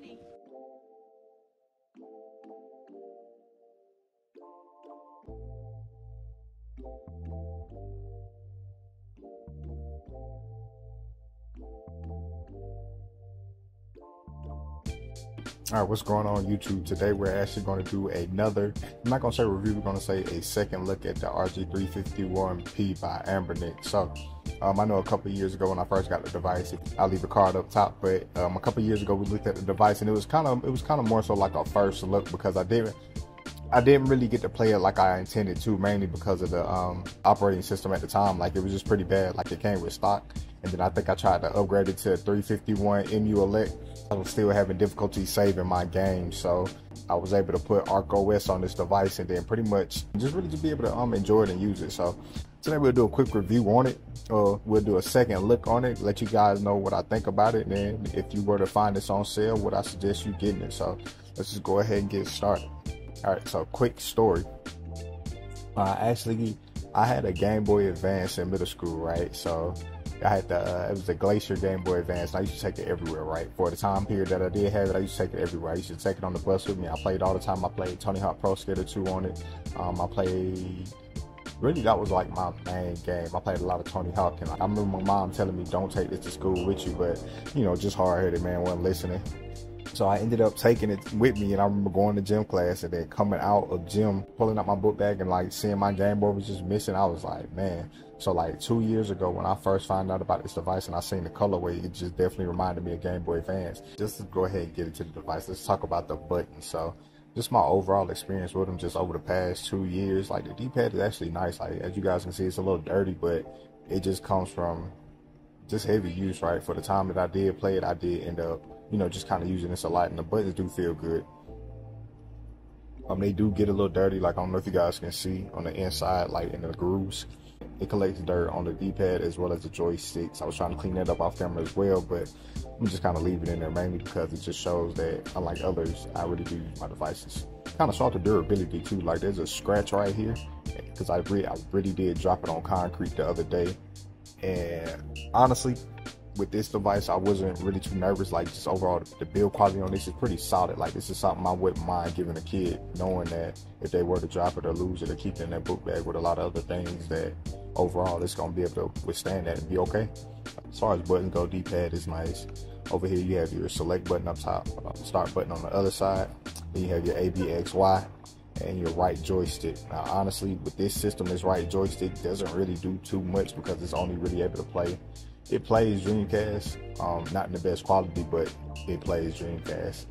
Rainey. All right, what's going on YouTube? Today we're actually going to do another, I'm not going to say review, we're going to say a second look at the RG351p by Ambernick. So I know a couple of years ago when I first got the device, I'll leave a card up top, but a couple of years ago we looked at the device and it was kind of more so like a first look, because I didn't really get to play it like I intended to, mainly because of the operating system at the time. Like, it was just pretty bad. Like, it came with stock, and then I think I tried to upgrade it to a 351 MU elect. I was still having difficulty saving my game, so I was able to put ARKos on this device and then pretty much just really to be able to enjoy it and use it. So today we'll do a quick review on it, or we'll do a second look on it, let you guys know what I think about it, and then if you were to find this on sale, would I suggest you getting it. So let's just go ahead and get started. All right, so quick story. I had a Game Boy Advance in middle school, right? So I had it was a Glacier Game Boy Advance, and I used to take it everywhere, right? For the time period that I did have it, I used to take it everywhere. I used to take it on the bus with me. I played all the time. I played Tony Hawk Pro Skater 2 on it. I played, really that was like my main game. I played a lot of Tony Hawk, and I remember my mom telling me, don't take this to school with you, but you know, just hard-headed, man, wasn't listening. So I ended up taking it with me, and I remember going to gym class and then coming out of gym, pulling out my book bag and like seeing my Game Boy was just missing. I was like, man. So like 2 years ago when I first found out about this device and I seen the colorway, it just definitely reminded me of Game Boy Advance. Just to go ahead and get into the device, let's talk about the buttons. So just my overall experience with them just over the past 2 years. Like, the D-pad is actually nice. Like, as you guys can see, it's a little dirty, but it just comes from just heavy use, right? For the time that I did play it, I did end up, you know, just kind of using this a lot, and the buttons do feel good. They do get a little dirty, like I don't know if you guys can see on the inside, like in the grooves. It collects dirt on the D-pad as well as the joysticks. I was trying to clean that up off camera as well, but I'm just kind of leaving it in there mainly because it just shows that, unlike others, I really do use my devices. Kind of saw the durability too. Like, there's a scratch right here because I really did drop it on concrete the other day, and honestly, with this device, I wasn't really too nervous. Like, just overall, the build quality on this is pretty solid. Like, this is something I wouldn't mind giving a kid, knowing that if they were to drop it or lose it or keep it in their book bag with a lot of other things, that overall it's going to be able to withstand that and be okay. As far as buttons go, D-pad is nice. Over here you have your select button up top, start button on the other side. Then you have your A, B, X, Y, and your right joystick. Now, honestly, with this system, this right joystick doesn't really do too much because it's only really able to play. It plays Dreamcast, not in the best quality, but it plays Dreamcast.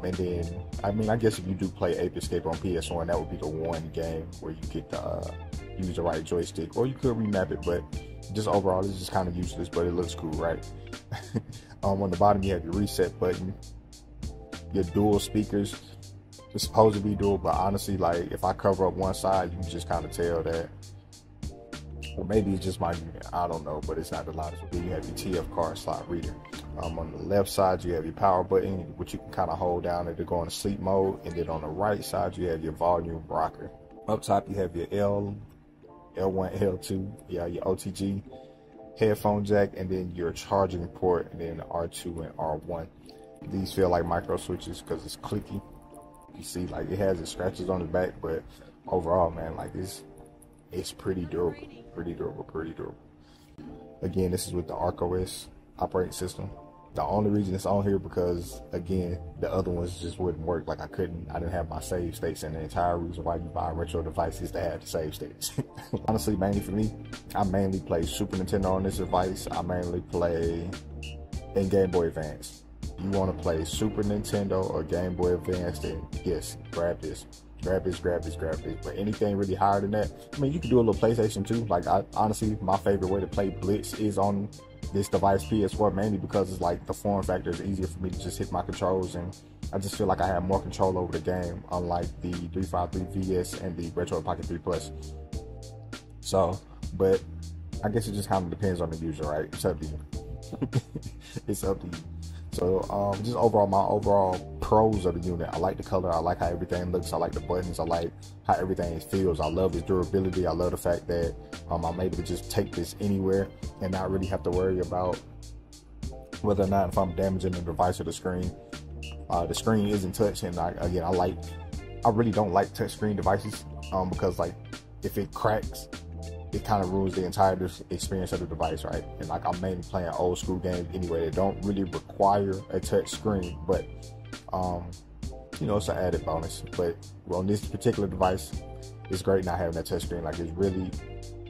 And then, I mean, I guess if you do play Ape Escape on PS1, that would be the one game where you get to use the right joystick, or you could remap it, but just overall, it's just kind of useless, but it looks cool, right? On the bottom, you have your reset button, your dual speakers. It's supposed to be dual, but honestly, like, if I cover up one side, you can just kind of tell that. Or maybe it's just my unit, I don't know, but it's not the loudest. Then you have your TF card slot reader. On the left side, you have your power button, which you can kind of hold down to go into sleep mode. And then on the right side, you have your volume rocker. Up top, you have your L1, L2, yeah, your OTG, headphone jack, and then your charging port, and then R2 and R1. These feel like micro switches because it's clicky. You see, like, it has its scratches on the back, but overall, man, like, it's pretty durable, pretty durable. Again, this is with the ARKos operating system. The only reason it's on here because, again, the other ones just wouldn't work. Like, I didn't have my save states, and the entire reason why you buy retro devices to have the save states. Honestly, mainly for me, I mainly play Super Nintendo on this device. I mainly play in Game Boy Advance. You want to play Super Nintendo or Game Boy Advance, then yes, grab this. Grab this. But anything really higher than that, I mean, you can do a little PlayStation too. Like, honestly, my favorite way to play Blitz is on this device, PS4, mainly because it's like the form factor is easier for me to just hit my controls, and I just feel like I have more control over the game, unlike the 353 VS and the Retro Pocket 3 Plus. So, but I guess it just kind of depends on the user, right? It's up to you. It's up to you. So just overall, my overall pros of the unit: I like the color, I like how everything looks, I like the buttons, I like how everything feels, I love its durability, I love the fact that I'm able to just take this anywhere and not really have to worry about whether or not if I'm damaging the device or the screen. The screen isn't touch, and I really don't like touchscreen devices because like if it cracks, it kind of ruins the entire experience of the device, right? And like I'm mainly playing old school games anyway that don't really require a touch screen, but you know, it's an added bonus. But on this particular device, it's great not having that touch screen. Like it's really,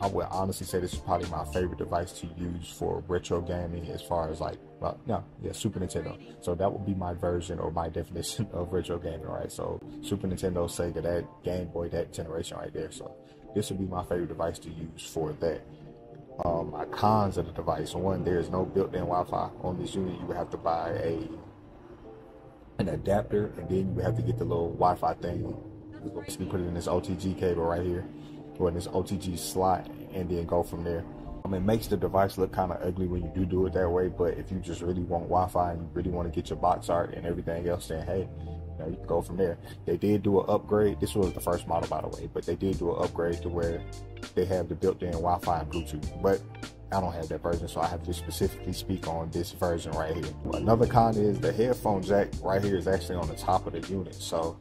I would honestly say this is probably my favorite device to use for retro gaming as far as like, well, no, yeah, Super Nintendo. So that would be my version or my definition of retro gaming, right? So Super Nintendo, Sega, that Game Boy, that generation right there. So this would be my favorite device to use for that. My cons of the device: one, there is no built-in Wi-Fi on this unit. You would have to buy an adapter, and then you would have to get the little Wi-Fi thing. You basically put it in this OTG cable right here, or in this OTG slot, and then go from there. It makes the device look kind of ugly when you do it that way, but if you just really want Wi-Fi and you really want to get your box art and everything else, then hey, you can go from there. They did do an upgrade. This was the first model, by the way, but they did do an upgrade to where they have the built-in Wi-Fi and Bluetooth. But I don't have that version, so I have to specifically speak on this version right here. Another con is the headphone jack right here is actually on the top of the unit. So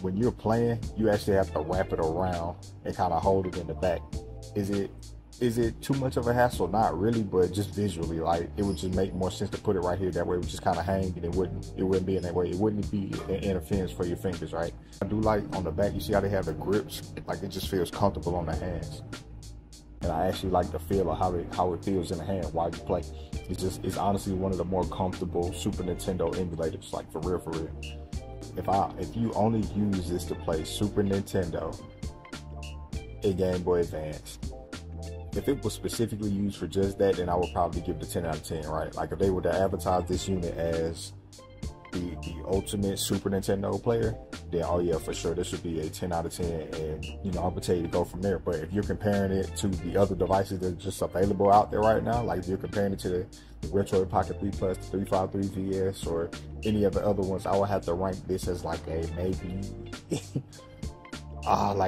when you're playing, you actually have to wrap it around and kind of hold it in the back. Is it too much of a hassle? Not really, but just visually, like it would just make more sense to put it right here. That way it would just kind of hang, and it wouldn't be in that way. It wouldn't be an interference for your fingers, right? I do like on the back, you see how they have the grips? Like it just feels comfortable on the hands. And I actually like the feel of how it feels in the hand while you play. It's honestly one of the more comfortable Super Nintendo emulators, like for real. If you only use this to play Super Nintendo and Game Boy Advance, if it was specifically used for just that, then I would probably give it a 10 out of 10, right? Like if they were to advertise this unit as the ultimate Super Nintendo player, then oh yeah, for sure, this would be a 10 out of 10, and you know, I would tell you to go from there. But if you're comparing it to the other devices that are just available out there right now, like if you're comparing it to the Retro Pocket 3 Plus, the 353 VS, or any of the other ones, I would have to rank this as like a maybe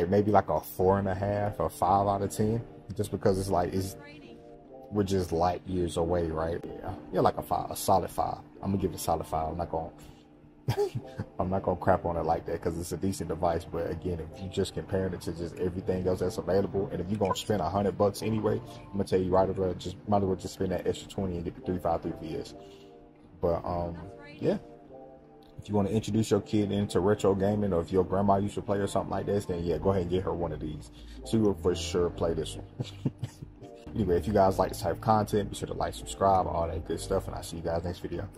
maybe like a 4.5 or 5 out of 10. Just because it's like we're just light years away, right? Yeah, like a solid 5. I'm gonna give it a solid 5. I'm not gonna crap on it like that because it's a decent device. But again, if you just comparing it to just everything else that's available, and if you're gonna spend $100 anyway, I'm gonna tell you might as well just spend that extra 20 and get the 353 VS. But yeah. If you want to introduce your kid into retro gaming, or if your grandma used to play or something like this, then yeah, go ahead and get her one of these. She will for sure play this one. Anyway, if you guys like this type of content, be sure to like, subscribe, all that good stuff, and I'll see you guys next video.